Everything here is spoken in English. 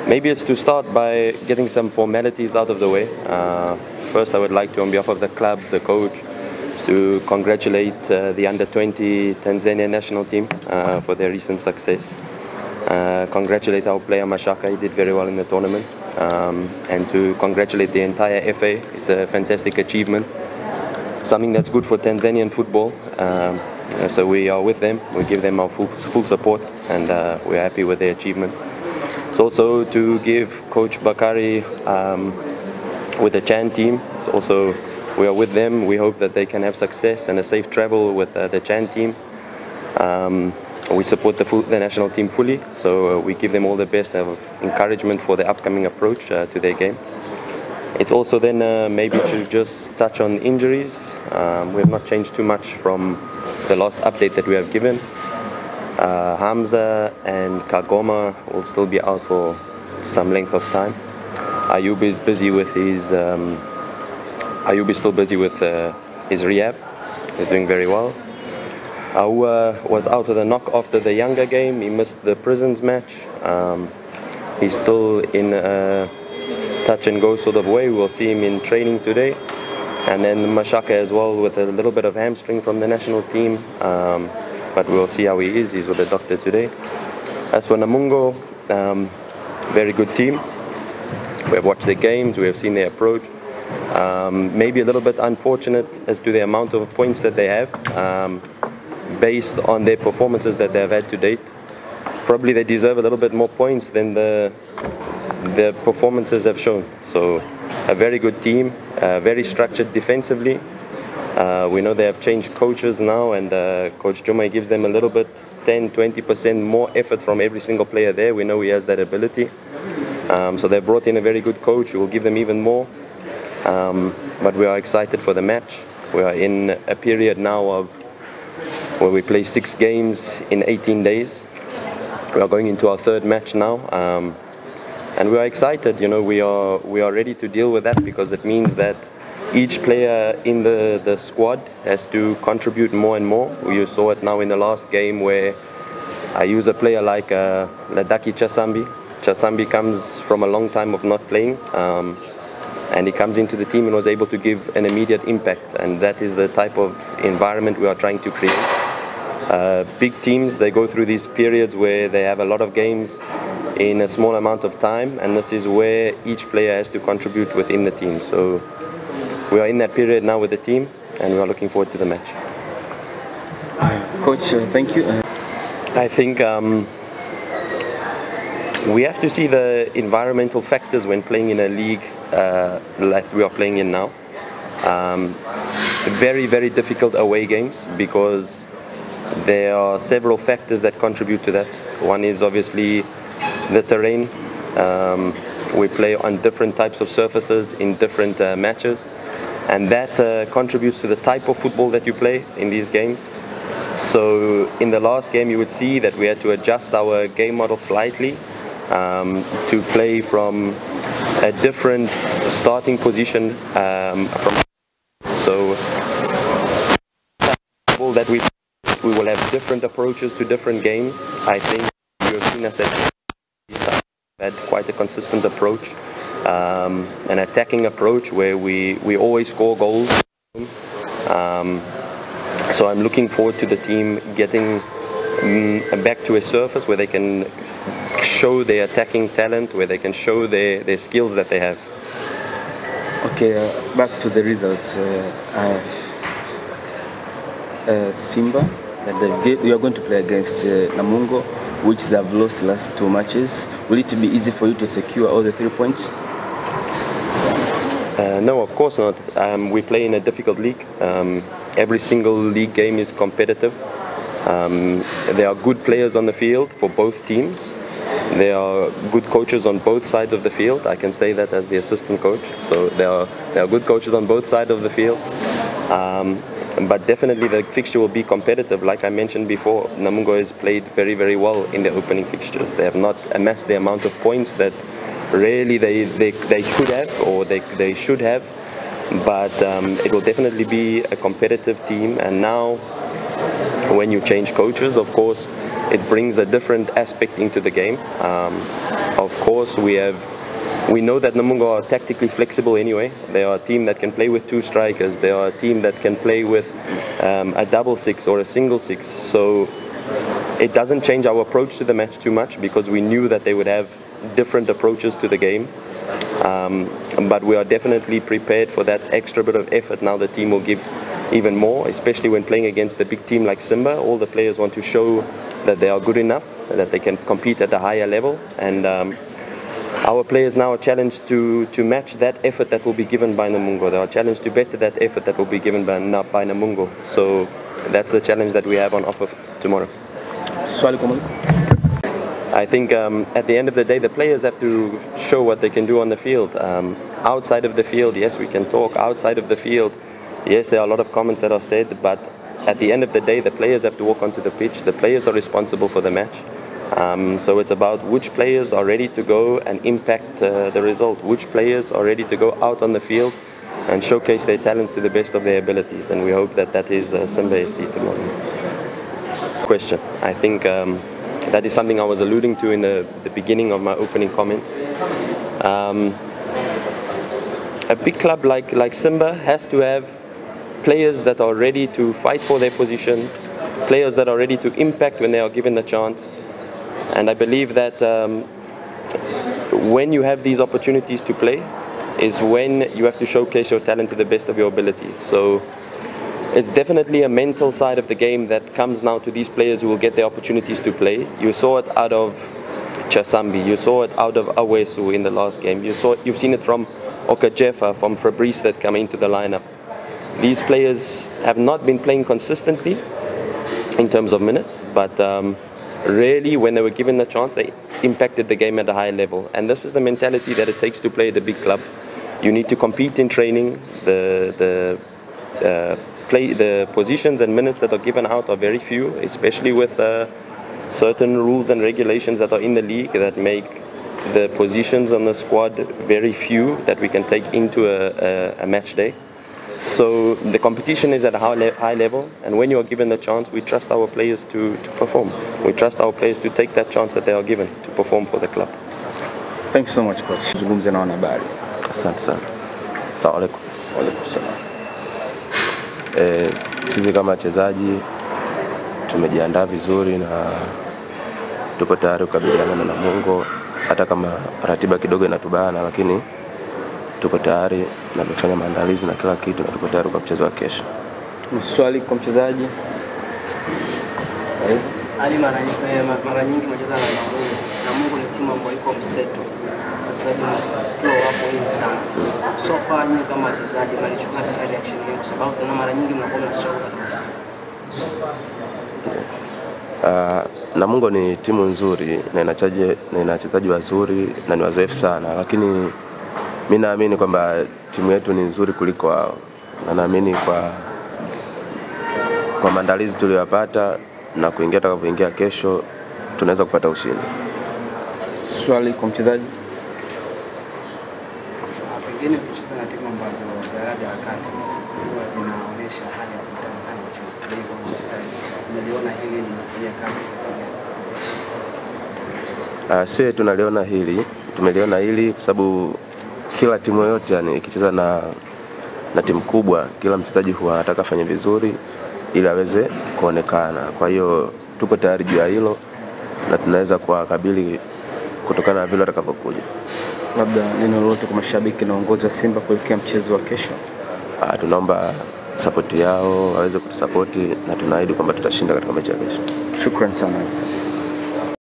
Maybe it's to start by getting some formalities out of the way. First, I would like to, on behalf of the club, the coach, to congratulate the under-20 Tanzania national team for their recent success. Congratulate our player Mashaka, he did very well in the tournament. And to congratulate the entire FA, it's a fantastic achievement. Something that's good for Tanzanian football. So we are with them, we give them our full support, and we're happy with their achievement. It's also to give Coach Bakari with the Chan team. It's also, we are with them, we hope that they can have success and a safe travel with the Chan team. We support the national team fully, so we give them all the best encouragement for the upcoming approach to their game. It's also then maybe to just touch on injuries. We have not changed too much from the last update that we have given. Hamza and Kagoma will still be out for some length of time. Ayub is busy with his Ayub is still busy with his rehab. He's doing very well. Aua was out with a knock after the Younger game. He missed the Prisons match. He's still in a touch and go sort of way. We'll see him in training today. And then Mashaka as well with a little bit of hamstring from the national team. But we'll see how he is. He's with the doctor today. As for Namungo, very good team. We have watched their games. We have seen their approach. Maybe a little bit unfortunate as to the amount of points that they have. Based on their performances that they have had to date. Probably they deserve a little bit more points than the performances have shown. So a very good team, very structured defensively. We know they have changed coaches now, and Coach Juma gives them a little bit, 10-20% more effort from every single player there. We know he has that ability. So they brought in a very good coach who will give them even more. But we are excited for the match. We are in a period now of where we play 6 games in 18 days. We are going into our 3rd match now, and we are excited. You know, we are ready to deal with that, because it means that each player in the squad has to contribute more and more. You saw it now in the last game where I use a player like Ladaki Chasambi. Chasambi comes from a long time of not playing, and he comes into the team and was able to give an immediate impact, and that is the type of environment we are trying to create. Big teams, they go through these periods where they have a lot of games in a small amount of time, and this is where each player has to contribute within the team. So we are in that period now with the team, and we are looking forward to the match. Coach, thank you. I think we have to see the environmental factors when playing in a league like we are playing in now. Very, very difficult away games, because there are several factors that contribute to that. One is obviously the terrain. We play on different types of surfaces in different matches, and that contributes to the type of football that you play in these games. So in the last game you would see that we had to adjust our game model slightly to play from a different starting position so that we will have different approaches to different games. I think you have seen us had quite a consistent approach, an attacking approach where we always score goals. So I'm looking forward to the team getting back to a surface where they can show their attacking talent, where they can show their skills that they have. Okay, back to the results. Simba, you are going to play against Namungo, which they have lost the last 2 matches. Will it be easy for you to secure all the 3 points? No, of course not. We play in a difficult league. Every single league game is competitive. There are good players on the field for both teams. There are good coaches on both sides of the field. I can say that as the assistant coach. So there are good coaches on both sides of the field. But definitely the fixture will be competitive. Like I mentioned before, Namungo has played very, very well in their opening fixtures. They have not amassed the amount of points that really they could have, or they should have. But it will definitely be a competitive team. And now when you change coaches, of course, it brings a different aspect into the game. Of course, we know that Namungo are tactically flexible anyway. They are a team that can play with 2 strikers. They are a team that can play with a double 6 or a single 6. So it doesn't change our approach to the match too much, because we knew that they would have different approaches to the game. But we are definitely prepared for that extra bit of effort. Now the team will give even more, especially when playing against a big team like Simba. All the players want to show that they are good enough, that they can compete at a higher level, and our players now are challenged to match that effort that will be given by Namungo. They are challenged to better that effort that will be given by Namungo. So that's the challenge that we have on offer tomorrow. I think at the end of the day, the players have to show what they can do on the field. Outside of the field, yes, we can talk. Outside of the field, yes, there are a lot of comments that are said, but at the end of the day, the players have to walk onto the pitch. The players are responsible for the match. So it's about which players are ready to go and impact the result. Which players are ready to go out on the field and showcase their talents to the best of their abilities. And we hope that that is Simba SC tomorrow. Question. I think that is something I was alluding to in the beginning of my opening comments. A big club like Simba has to have players that are ready to fight for their position, players that are ready to impact when they are given the chance. And I believe that when you have these opportunities to play is when you have to showcase your talent to the best of your ability. So it's definitely a mental side of the game that comes now to these players who will get the opportunities to play. You saw it out of Chasambi, you saw it out of Awesu in the last game, you've seen it from Okajefa, from Fabrice that come into the lineup. These players have not been playing consistently in terms of minutes, but really when they were given the chance, they impacted the game at a high level. And this is the mentality that it takes to play at a big club. You need to compete in training. The positions and minutes that are given out are very few, especially with certain rules and regulations that are in the league that make the positions on the squad very few that we can take into a match day. So the competition is at a high level, and when you are given the chance, we trust our players to perform. We trust our players to take that chance that they are given to perform for the club. Thank you so much, coach. Zungumze na wanahabari. Asante sana. Asalamu alaykum. Wa alaykum salam. Sisi kama wachezaji tumejiandaa vizuri na tupo tayari kukabiliana na Namungo, hata kama ratiba kidogo inatubana, lakini tupo tayari na tumefanya maandalizi na kila kitu, na tupo tayari kwa mchezo wa kesho. Maswali kwa mchezaji? Ali mara nyingi mchezo na Namungo ni timu ambayo iko mseto. Wachezaji ndio wapo wengi sana. So far nyinyi kama wachezaji mnachukua reaction yenu kwa sababu tuna mara nyingi mnakuwa mnashauri. Namungo ni timu nzuri na ina wachezaji wazuri na ni wazoefu sana, lakini mimi naamini kwamba timu yetu ni nzuri kuliko wao, na naamini kwa maandalizi tuliyopata na kuingia tutakapoingia kesho tunaweza kupata ushindi. Swali kwa mchezaji? Pengine kucheza na timu ambazo daraja la kati huwa zinaonyesha hali ya kutazama mchezo. Kwa hivyo mchezaji unaliona hili ni kwenye kazi kiasi. Sisi tunaliona hili, tumeliona hili kwa sababu kila timu yote yani ikicheza na timu kubwa, kila mchezaji huwa anataka afanye vizuri ili aweze kuonekana. Kwa hiyo tuko tayari juu ya hilo na tunaweza kuwakabili kutokana na vile watakavyokuja. Labda neno lolote kwa mashabiki na uongozi wa Simba kuelekea mchezo wa kesho? Tunaomba support yao, waweze kutusapoti na tunaahidi kwamba tutashinda katika mechi ya kesho. Shukrani sana.